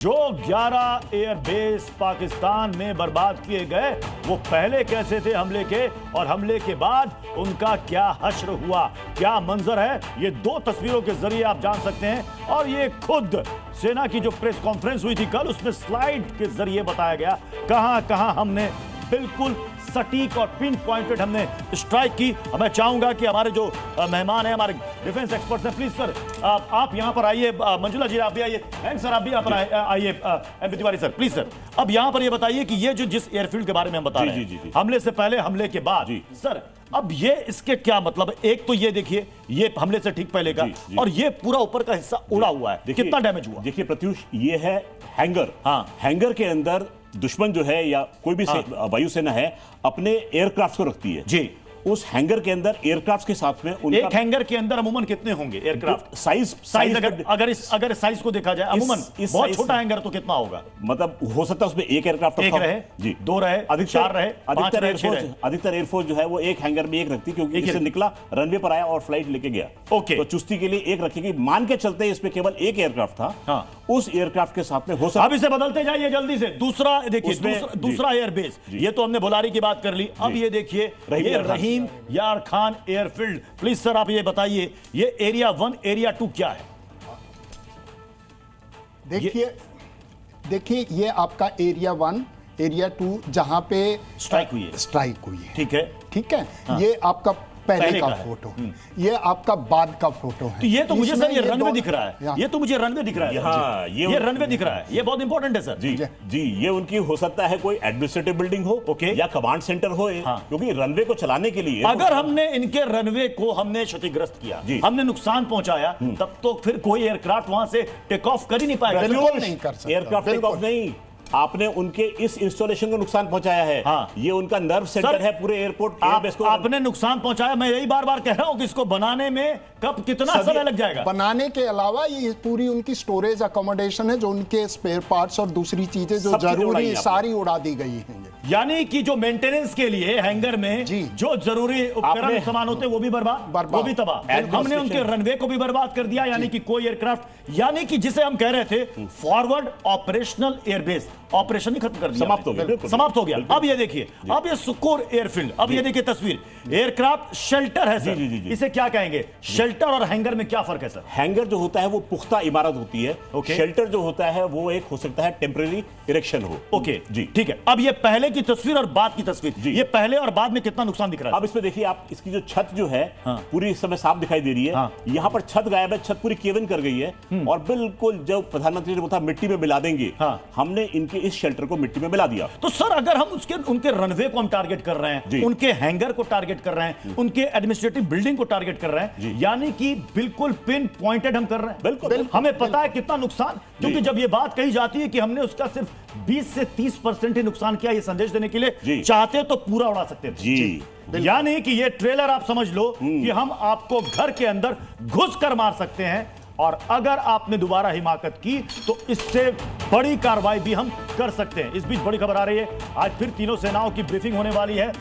जो 11 एयरबेस पाकिस्तान में बर्बाद किए गए वो पहले कैसे थे हमले के, और हमले के बाद उनका क्या हश्र हुआ, क्या मंजर है, ये दो तस्वीरों के जरिए आप जान सकते हैं। और ये खुद सेना की जो प्रेस कॉन्फ्रेंस हुई थी कल, उसमें स्लाइड के जरिए बताया गया कहां कहां हमने बिल्कुल सटीक और पिन पॉइंटेड हमने स्ट्राइक की। मैं चाहूंगा कि हमारे जो मेहमान हैं, हमारे डिफेंस एक्सपर्ट्स हैं, प्लीज सर आप यहां पर आइए। मंजुला जी आप भी आइए, एंड सर आप भी यहां पर आइए। MP Tiwari sir please sir, अब यहां पर ये बताइए कि ये जो जिस एयरफील्ड के बारे में हम बता रहे हैं, हमले से पहले, हमले के बाद, सर अब ये इसके क्या मतलब, एक तो ये देखिए ये हमले से ठीक पहले का, और ये पूरा ऊपर का हिस्सा उड़ा हुआ है, कितना डैमेज हुआ? देखिए प्रत्युष, ये है हैंगर। हाँ, हैंगर के अंदर दुश्मन जो है या कोई भी वायुसेना है अपने एयरक्राफ्ट को रखती है जी। उस हैंगर के अंदर एयरक्राफ्ट के साथ में उनका एक हैंगर के अंदर अमूमन कितने होंगे एयरक्राफ्ट? साइज अगर साइज को देखा जाए अमूमन बहुत छोटा हैंगर तो कितना होगा? मतलब हो सकता है उसमें एक एयरक्राफ्ट एक रहे जी, दो रहे, चार रहे, अधिकतर एयरफोर्स जो है वो एक हैंगर में एक रखती, क्योंकि इससे निकला, रनवे पर आया और फ्लाइट लेके गया। ओके, तो चुस्ती के लिए एक रखेगी। मान के चलते इसमें केवल एक एयरक्राफ्ट था, उस एयरक्राफ्ट के साथ में हो सकता। अब इसे बदलते जाइए जल्दी से। दूसरा देखिए, दूसरा एयरबेस, ये तो हमने भोलारी की बात कर ली। अब ये देखिए, ये रहीम यार खान एयरफील्ड। प्लीज सर आप ये बताइए, ये एरिया 1 एरिया 2 क्या है? देखिए ये आपका एरिया 1 एरिया 2 जहां पे स्ट्राइक हुई है। ठीक है। हाँ। ये आपका पहले का फोटो, ये आपका बाद का फोटो है। तो ये तो मुझे सर ये रनवे दिख रहा है, ये तो मुझे रनवे दिख रहा है। हाँ, ये रनवे दिख रहा है, ये बहुत इंपॉर्टेंट है सर जी। ये उनकी हो सकता है कोई एडमिनिस्ट्रेटिव बिल्डिंग हो, ओके, या कमांड सेंटर हो। हाँ। क्योंकि रनवे को चलाने के लिए अगर हमने इनके रनवे को हमने क्षतिग्रस्त किया, हमने नुकसान पहुंचाया, तब तो फिर कोई एयरक्राफ्ट वहां से टेक ऑफ कर ही नहीं पाएगा। नहीं कर सकता एयरक्राफ्ट टेक ऑफ नहीं, आपने उनके इस इंस्टॉलेशन को नुकसान पहुंचाया है। हाँ। ये उनका नर्व सेंटर है पूरे एयरपोर्ट एयरबेस को। आपने नुकसान पहुंचाया, मैं यही बार बार कह रहा हूं कि इसको बनाने में कब कितना समय लग जाएगा। बनाने के अलावा ये पूरी उनकी स्टोरेज अकोमोडेशन है, जो उनके स्पेयर पार्ट्स और दूसरी चीजें जो जरूरी सारी उड़ा दी गई हैं। यानी कि जो मेंटेनेंस के लिए हैंगर में जो जरूरी उपकरण सामान होते हैं वो भी बर्बाद, वो भी तबाह। हमने उनके रनवे को भी बर्बाद कर दिया, यानी कि कोई एयरक्राफ्ट, यानी कि जिसे हम कह रहे थे फॉरवर्ड ऑपरेशनल एयरबेस, ऑपरेशन ही खत्म कर दिया, समाप्त हो गया। अब ये देखिए, अब ये सुकोर एयरफील्ड, अब ये देखिए तस्वीर, एयरक्राफ्ट शेल्टर है सर। इसे क्या कहेंगे? शेल्टर और हैंगर में क्या फर्क है सर? हैंगर जो होता है वो पुख्ता इमारत होती है, शेल्टर जो होता है वो एक हो सकता है टेम्परेरी इरेक्शन हो। ओके जी, ठीक है। अब ये पहले की तस्वीर और बाद की तस्वीर, ये पहले और बाद में कितना नुकसान दिख रहा है? अब इसमें देखिए आप, इसकी जो छत जो है पूरी इस समय साफ दिखाई दे रही है। यहाँ पर छत गायब है, छत पूरी केवन कर गई है, और बिल्कुल जब प्रधानमंत्री ने बोला मिट्टी में मिला देंगे, हमने इनके इस शेल्टर को मिट्टी में मिला दिया। तो सर अगर हम उनके रनवे को हम टारगेट कर रहे हैं, उनके हैंगर को टारगेट कर रहे हैं, उनके एडमिनिस्ट्रेटिव बिल्डिंग को टारगेट कर रहे हैं, यानी कि बिल्कुल पिन पॉइंटेड हम कर रहे हैं। बिल्कुल हमें पता है कितना नुकसान, क्योंकि जब ये बात कही जाती है कि हमने उसका सिर्फ 20 से 30% ही नुकसान किया, ये संदेश देने के लिए चाहते तो पूरा उड़ा सकते थे। यानी कि ये ट्रेलर आप समझ लो कि हम आपको घर के अंदर घुस कर मार सकते हैं, और अगर आपने दोबारा हिमाकत की तो इससे बड़ी कार्रवाई भी हम कर सकते हैं। इस बीच बड़ी खबर आ रही है, आज फिर तीनों सेनाओं की ब्रीफिंग होने वाली है,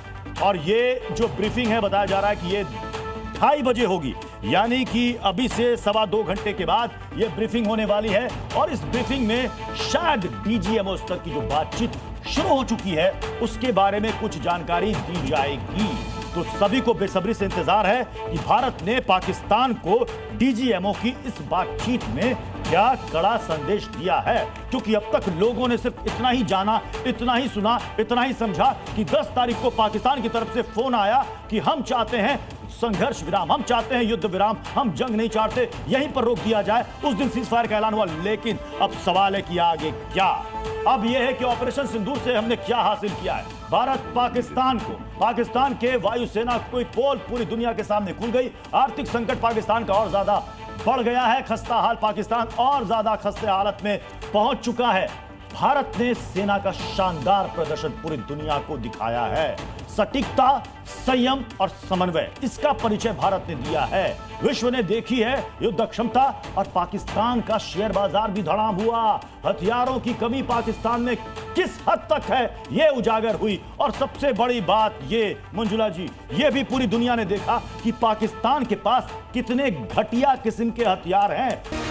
और ये जो ब्रीफिंग है बताया जा रहा है कि ये 2:30 बजे होगी, यानी कि अभी से 2.25 घंटे के बाद ये ब्रीफिंग होने वाली है। और इस ब्रीफिंग में शायद डीजीएमओ स्तर की जो बातचीत शुरू हो चुकी है उसके बारे में कुछ जानकारी दी जाएगी। तो सभी को बेसब्री से इंतजार है कि भारत ने पाकिस्तान को डीजीएमओ की इस बातचीत में क्या कड़ा संदेश दिया है, क्योंकि अब तक लोगों ने सिर्फ इतना ही जाना, इतना ही सुना, इतना ही समझा कि 10 तारीख को पाकिस्तान की तरफ से फोन आया कि हम चाहते हैं संघर्ष विराम, हम चाहते हैं युद्ध विराम, हम जंग नहीं चाहते, यहीं पर रोक दिया जाए। उस दिन सीजफायर का ऐलान हुआ, लेकिन अब सवाल है कि आगे क्या? अब यह है कि ऑपरेशन सिंदूर से हमने क्या हासिल किया है। भारत पाकिस्तान के वायुसेना की पोल पूरी दुनिया के सामने खुल गई। आर्थिक संकट पाकिस्तान का और ज्यादा बढ़ गया है, खस्ता हाल पाकिस्तान और ज्यादा खस्ते हालत में पहुंच चुका है। भारत ने सेना का शानदार प्रदर्शन पूरी दुनिया को दिखाया है। सटीकता, संयम और समन्वय, इसका परिचय भारत ने दिया है। विश्व ने देखी है युद्ध क्षमता, और पाकिस्तान का शेयर बाजार भी धड़ाम हुआ। हथियारों की कमी पाकिस्तान में किस हद तक है यह उजागर हुई, और सबसे बड़ी बात ये मंजुला जी, ये भी पूरी दुनिया ने देखा कि पाकिस्तान के पास कितने घटिया किस्म के हथियार हैं।